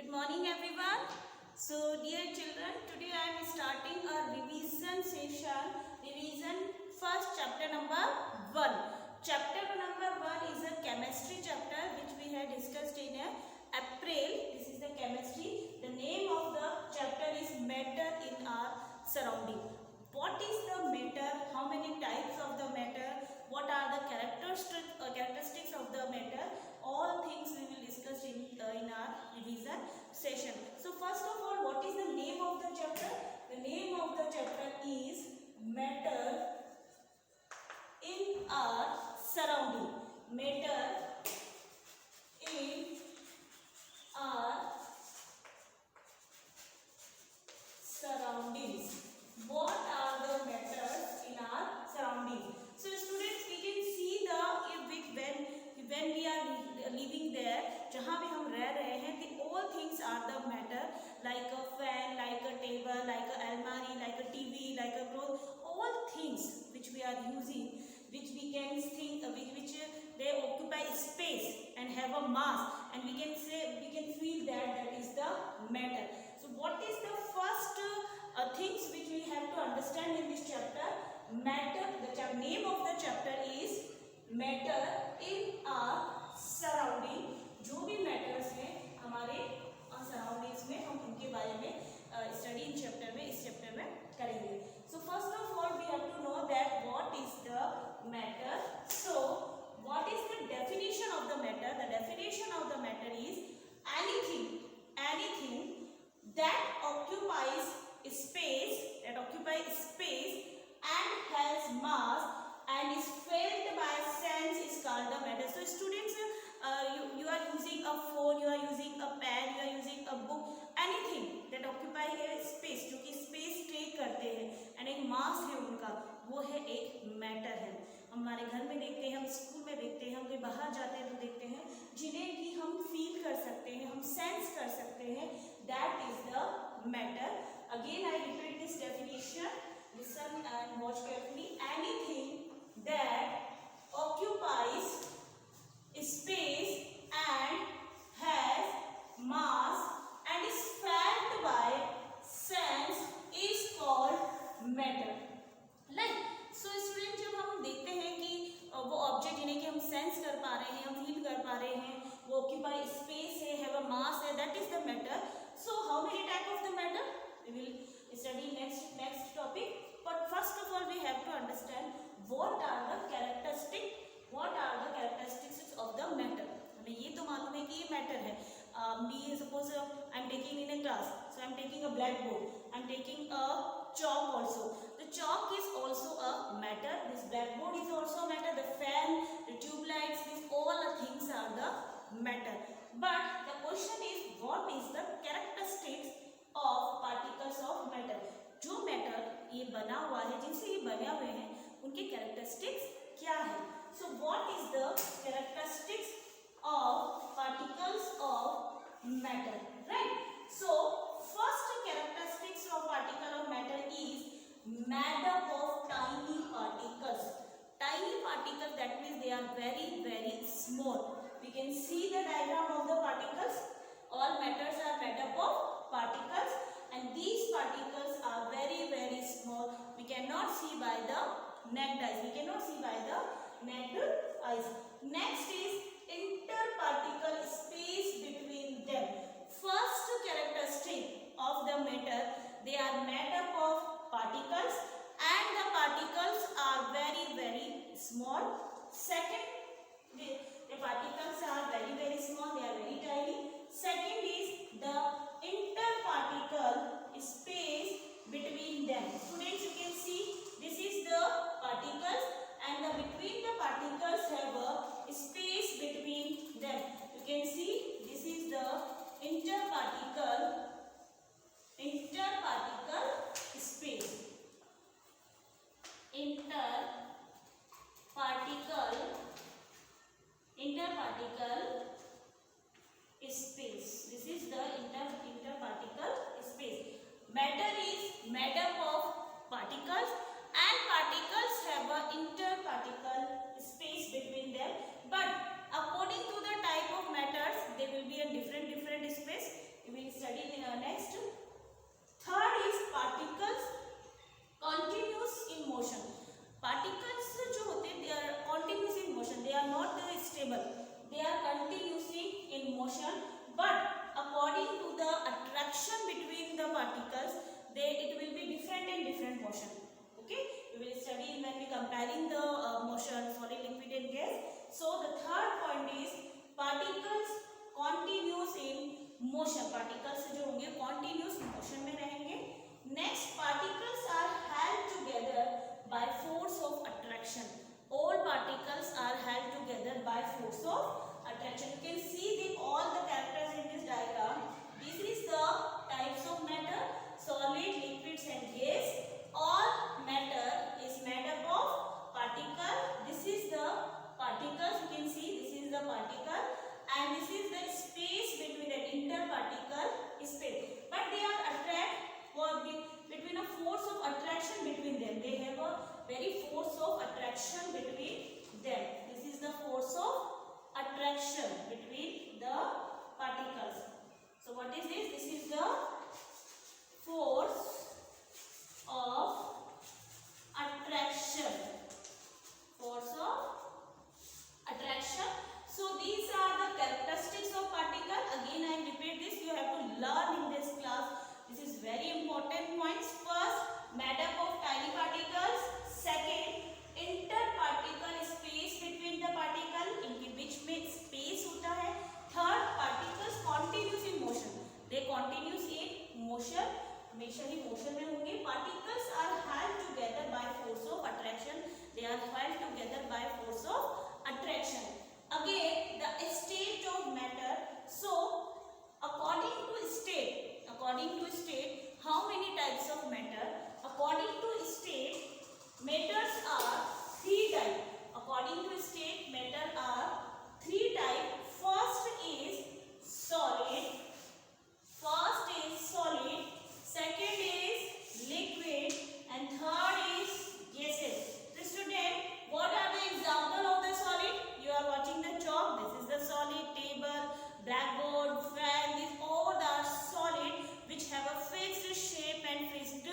Good morning everyone. So dear children, today I am starting a revision session. Revision first chapter number 1. Chapter number 1 is a chemistry chapter which we had discussed in April. This is the chemistry. The name of the chapter is matter in our surrounding. What is the matter? How many types of the matter? What are the characteristics of the matter? All things we will discuss in our revision session. So first of all, what is the name of the chapter? The name of the chapter is matter in our surrounding. Matter in our surroundings. What are the matters in our surroundings? So students, we can see the when we are living there, जहाँ भी हम रह रहे हैं, the all things are the matter, like a fan, like a table, like a almari, like a TV, like a cloth. All things which we are using, which we can think, which they occupy space and have a mass, and we can feel that is the matter. So what is the first things which we have to understand in this chapter? Matter. The name of the chapter is matter in our surrounding. जो भी matters हैं हमारे surroundings में, हम उनके बारे में study in chapter में, इस chapter में करेंगे. So first of all we have to know that what is the matter. So what is the definition of the matter? The definition of the matter is anything that occupies space and has mass and is felt by sense is called the matter. So students, you are using a phone, you are using a pen, you are using a book, anything that occupy a space, जो कि space take करते हैं and एक mass है उनका, वो है एक matter है. हमारे घर में देखते हैं, हम स्कूल में देखते हैं, हम कहीं बाहर जाते हैं तो देखते हैं, जिन्हें कि हम feel कर सकते हैं, हम sense कर सकते हैं, that is the matter. Again I repeat this definition. Listen and watch carefully. Anything that occupies space and has mass and is felt by sense is called matter. Right? So students, जब हम देखते हैं कि वो object जिन्हें कि हम sense कर पा रहे हैं, हम फील कर पा रहे हैं, वो ऑक्यूपाई स्पेस है, हैव अ मास है, that is the matter. So how many type of the matter? We will study next topic. But first of all, we have to understand what are the characteristics of the matter. हमें ये तो मालूम है कि ये matter है. Suppose I am taking in a class, so I am taking a blackboard, I am taking a chalk also. The chalk is also a matter. This blackboard is also a matter. The fan, the tube lights, these all the things are the matter. But the question is, what is the characteristics of particles of matter? जो matter ये बना हुआ है, जिनसे ये बने हुए हैं, उनके characteristics क्या है? So what is the characteristics of particles of matter? Right? So first characteristics of particle of matter is made up of tiny particles. Tiny particles, that means they are very, very small. We can see the diagram of the particles. All matters are made up of particles, and these particles are very, very small. We cannot see by the naked eyes. Next is interparticle space between them. First characteristic of the matter, they are made up of particles, and the particles are very, very small. Second, the particles are very, very small, they are very tiny. Second is the interparticle space between them. Students, you can see this is the particles, and between the particles have a space between them. You can see this is the interparticle space. Interparticle space. This is the interparticle space. Matter is made up of particles, and particles have a interparticle space between them. But according to the type of matters, they will be a different space. We will it will be different in different motion. Okay, we will study when we comparing the motion solid, liquid and gas. So the third point is particles continuous in motion. Particles जो होंगे continuous motion में रहेंगे. Next, particles are held together by force of attraction. All particles are held together by force of attraction. You can see all the characters in this diagram. This is the types of matter: solid, liquids and gas. All matter is made up of particle. This is the particles. You can see this is the particle, and this is the space between the interparticle space. But they are attract between a force of attraction between them. They have a very force of attraction between them. This is the force of attraction between the particles. So what is this? This is the force of attraction. Force of attraction. So these are the characteristics of particle. Again I repeat this, you have to learn in this class. This is very important points. First, made up of tiny particles. Second, interparticle space between the particle, इनके बीच में space होता है. Third, particles continuous in motion. They continuous in motion. हमेशा ही motion में होंगे. Particles are held together by force of attraction. They are held together by force of attraction. Again, the state of matter. So, according to state, how many types of matter? According to state, matters are three types. According to state, matter are three types. First is solid. Second is liquid, and third is gases. So student, what are the example of the solid? You are watching the chalk. This is the solid. Table, blackboard, fan. These all are solid which have a fixed shape and fixed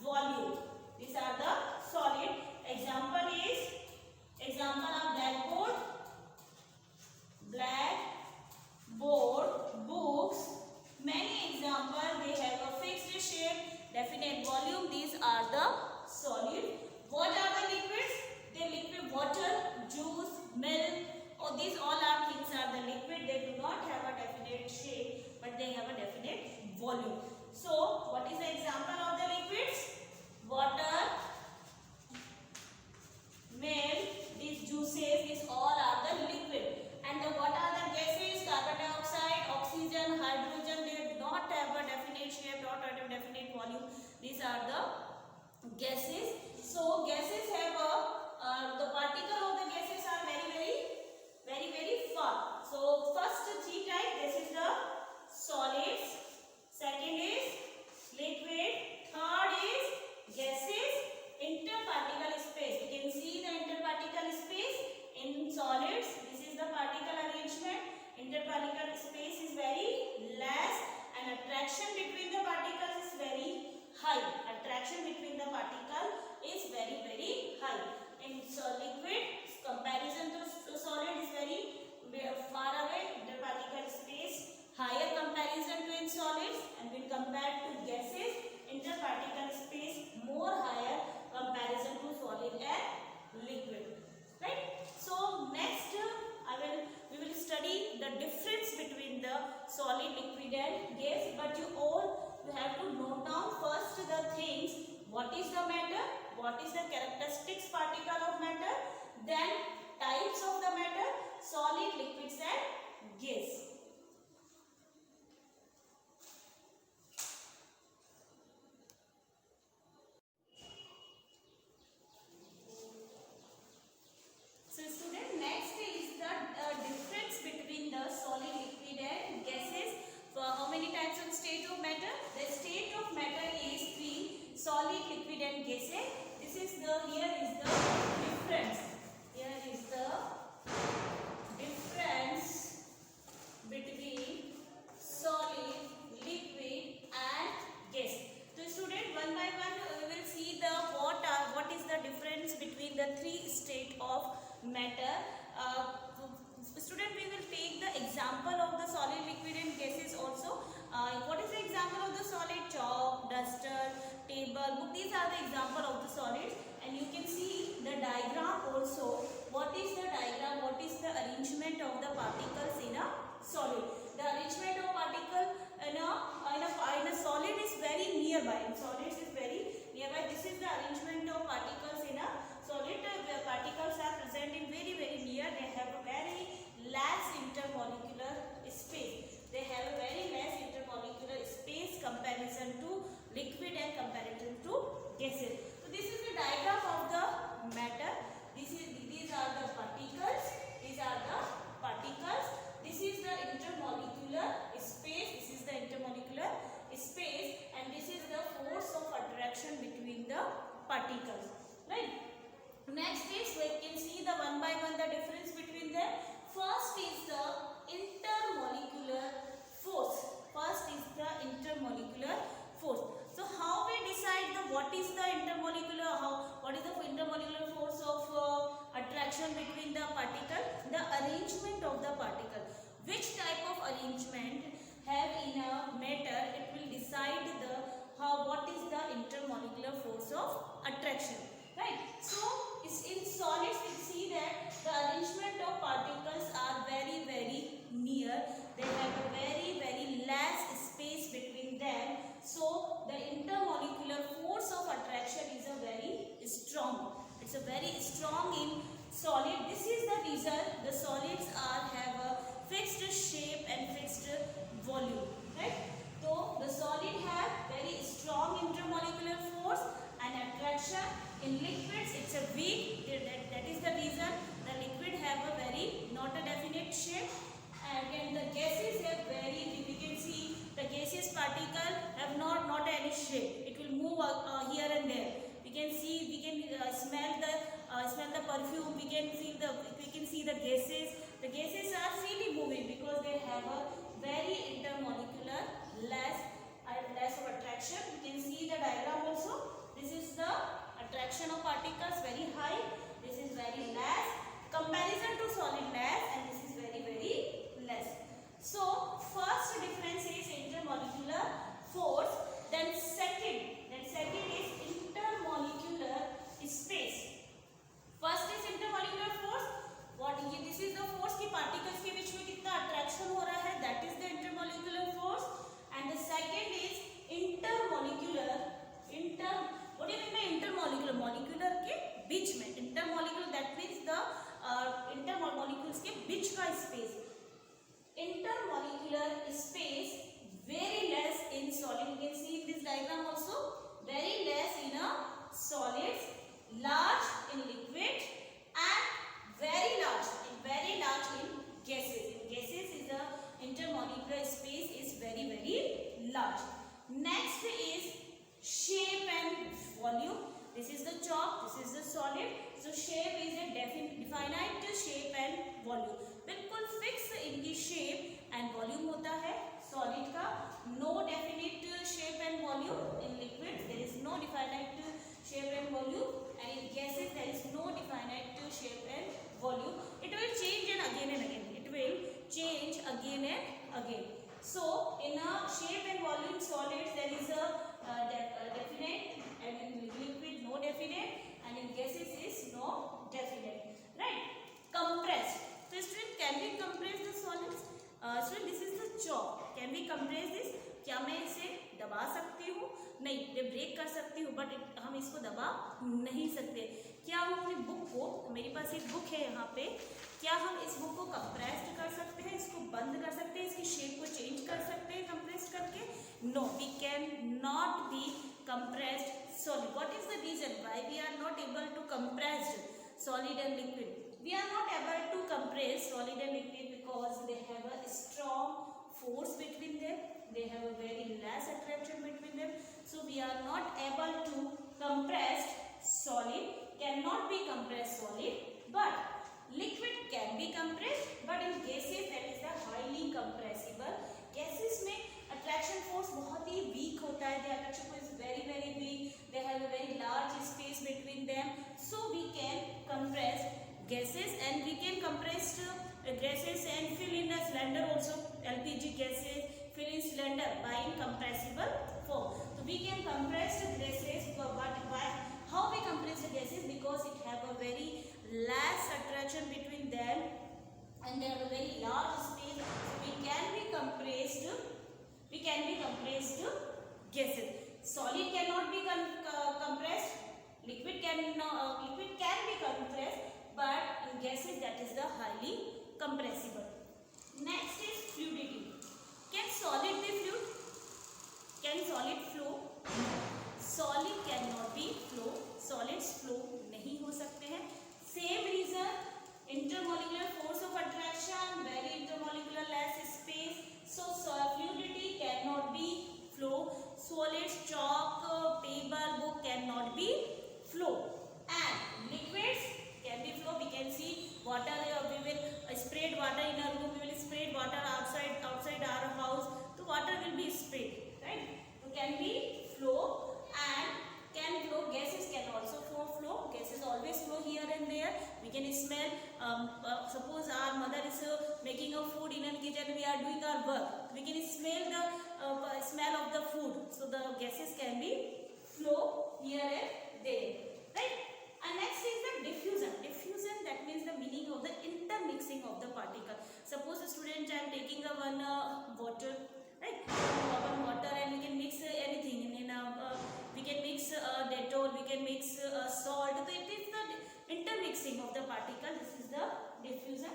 volume. These are the solid. Example of blackboard, books. Many examples, they have a fixed shape, definite volume. These are the solid. What are the liquids? They liquid water, juice, milk. Oh, these all are things are the liquid. They do not have a definite shape, but they have a definite volume. So, what is the example of the liquids? Water, milk, these juices, these all are the liquid. And what are the gases? Carbon dioxide, oxygen, hydrogen. They do not have a definite shape, not have a definite volume. These are the gases. So gases have the particle of the gases are very far. So first three types. This is the solids. Second is liquid. Third is gases. Interparticle space. You can see the interparticle space in solids. This is the particle arrangement. Interparticle space is very less, and attraction between the particles is very high. Attraction between the particle is very high. In liquid, comparison to solid is very far away. Interparticle space higher comparison to in solids, and when compared to gases, interparticle space more higher comparison to solid and liquid. Right? So next we will study the difference between the solid, liquid and gas. But you have to note down first the things. What is the matter? What is the characteristics particle of matter? Then types of the matter, solid, liquids and gas. So student, next is the difference between the solid, liquid and gases. So how many types of state of matter? The state of matter is three: solid, liquid and gases. This is here is the difference. Here is the difference book. These are the example of the solids, and you can see the diagram also. What is the diagram? What is the arrangement of the particles in a solid? The arrangement of particle in a solid is very nearby. In solids is very nearby. This is the arrangement of particles in a solid. The particles are present in very near. They have a very less intermolecular space. They have a very less intermolecular space comparison to liquid and comparison to gases. So this is the diagram of the matter. These are the particles. These are the particles. This is the intermolecular space. This is the intermolecular space, and this is the force of attraction between the particles. Right. Next is we can see the one by one the difference between them. First is the intermolecular force. First is the intermolecular force. So how we decide what is the intermolecular, what is the intermolecular force of attraction between the particle? The arrangement of the particle. Which type of arrangement have in a matter, it will decide what is the intermolecular force of attraction. Right. So in solids we see that the arrangement of particles are very near. They have a very less space between them. So the intermolecular force of attraction is a very strong. It's a very strong in solid. This is the reason the solids have a fixed shape and fixed volume. Right. So the solid have very strong intermolecular force and attraction. In liquids it's a weak. That is the reason the liquid have a very not a definite shape. And the gases have very, we can see the gaseous particle have not any shape. It will move here and there. We can see, we can smell the perfume. We can see the gases. The gases are freely moving because they have a very intermolecular less of attraction. You can see the diagram also. This is the attraction of particles very high. This is very less. Comparison to solid less, and this is very less. So first difference is intermolecular force. Then second is intermolecular space. First is intermolecular force. This is the force कि particles के बीच में कितना attraction हो रहा है. That is the intermolecular force. And the second is intermolecular. What do you mean by intermolecular? Molecular के बीच में. Intermolecular, that means the intermolecules के बीच का space. Intermolecular space very less in solid. You can see in this diagram also. Very less in a solids, large in liquid, and very large in gases. In gases is the intermolecular space is very large. Next is shape and volume. This is the chalk, this is the solid. So shape is a definite shape and volume. बिल्कुल fix इनकी shape and volume होता है solid का. No definite shape and volume. In liquid there is no definite shape and volume, and in gases there is no definite shape and volume. It will change again and again. It will change again and again. So in a shape and volume solids there is a definite, and in liquid no definite, and in gases is no definite. Right? Compressed. So student, can we compress the solids? Student, this is the chalk. Can we compress this? क्या मैं इसे दबा सकती हूँ? नहीं, मैं break कर सकती हूँ, बट हम इसको दबा नहीं सकते. क्या हम अपनी बुक को, मेरे पास एक बुक है यहाँ पे, क्या हम इस बुक को कंप्रेस्ड कर सकते हैं, इसको बंद कर सकते हैं, इसकी शेप को चेंज कर सकते हैं कंप्रेस करके? No, we can not be compressed solid. What is the reason why we are not able to compress solid and liquid? We are not able to compress solid and liquid because they have a strong force between them. They have a very less attraction between them. So we are not able to compress solid, cannot be compressed solid, but liquid can be compressed, but in gases that is the highly compressible. Gases में attraction force बहुत ही weak होता है. The attraction force is very weak. They have a very large space between them. So we can compress gases, and we can compress gases and fill in a cylinder also. LPG gases fill in cylinder by incompressible form. So we can compress the gases, but why? How we compress the gases? Because it have a very less attraction between them and they have a very large space. So we can be compressed. We can be compressed gases. Solid cannot be compressed. Liquid can be compressed, but in gases that is the highly compressible. Next is fluidity. Can solid be fluid? Can solid flow? Solid cannot be flow. Solids flow नहीं हो सकते हैं. Same reason. Intermolecular force of attraction, very intermolecular less space. So fluidity cannot be flow. Solids, chalk, paper, book cannot be flow. And liquids can be flow. We can see water. We will spread water in our room. We will spread water outside our house. So water will be sprayed, right? So can be flow and can flow. Gases can also flow. Gases always flow here and there. We can smell. Suppose our mother is making a food in a kitchen. We are doing our work. We can smell the smell of the food. So the gases can be flow here and there, right? And next is the diffusion. Diffusion, that means the meaning of the intermixing of the particle. Suppose a student, I am taking one water, right? One water and we can mix anything we can mix Dettol, we can mix salt. So it is the intermixing of the particle. This is the diffusion.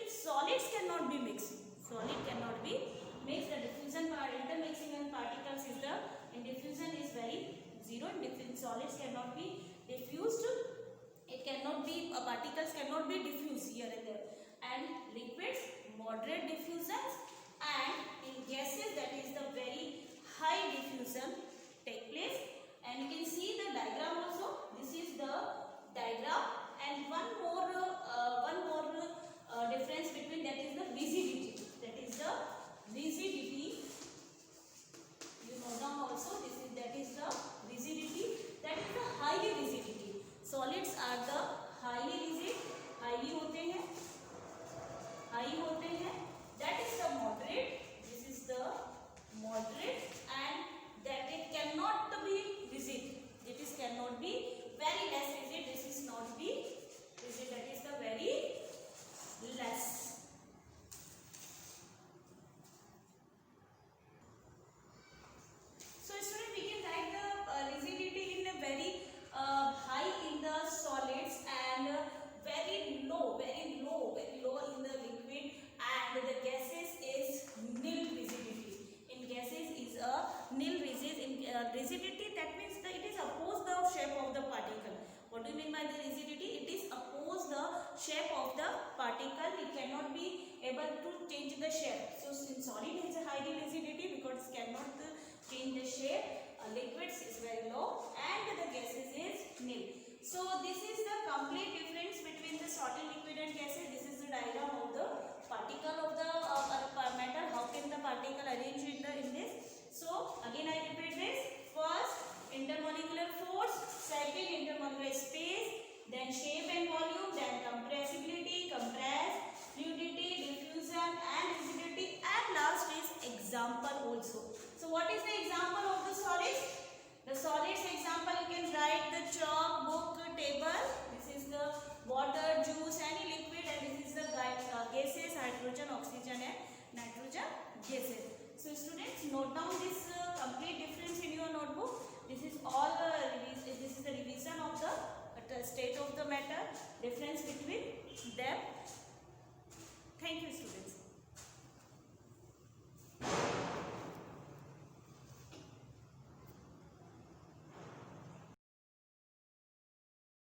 Solids cannot be mixed. Solid cannot be mixed. The diffusion part, intermixing and particles is the, in diffusion is very zero. In solids cannot be diffused. It cannot be, particles cannot be diffused here and there. And liquids, moderate diffusions, and in gases that is the very high diffusion take place. And you can see the diagram also. This is the diagram, and one more difference between that is the rigidity. That is the rigidity. You know now also that is the rigidity. That is the highly rigidity. Solids are the highly rigid. Highly होते हैं. High होते हैं. That is the moderate. This is the moderate, and that it cannot be rigid. It is cannot be very less rigid. This is not be rigid. That is the very less. So student, we can write the rigidity in a very high in the solids and very low in the liquid, and the gases is nil rigidity. In gases is a nil rigid. In rigidity, that means that it is oppose the shape of the particle. What do you mean by the rigidity? It is oppose the shape of the particle. It cannot be able to change the shape. So in solid it is a high rigidity because it cannot change the shape. Liquids is very low and the gases is nil. So this is the complete difference between the solid, liquid and gases. This is the diagram of the particle of the matter. How can the particle arrange in this? So again I repeat this. First, intermolecular force. Second, intermolecular space. Then shape and volume. Then compressibility, compress, fluidity, diffusion and rigidity. And last is example also. So what is the example of the solids? The solids example, you can write the chalk,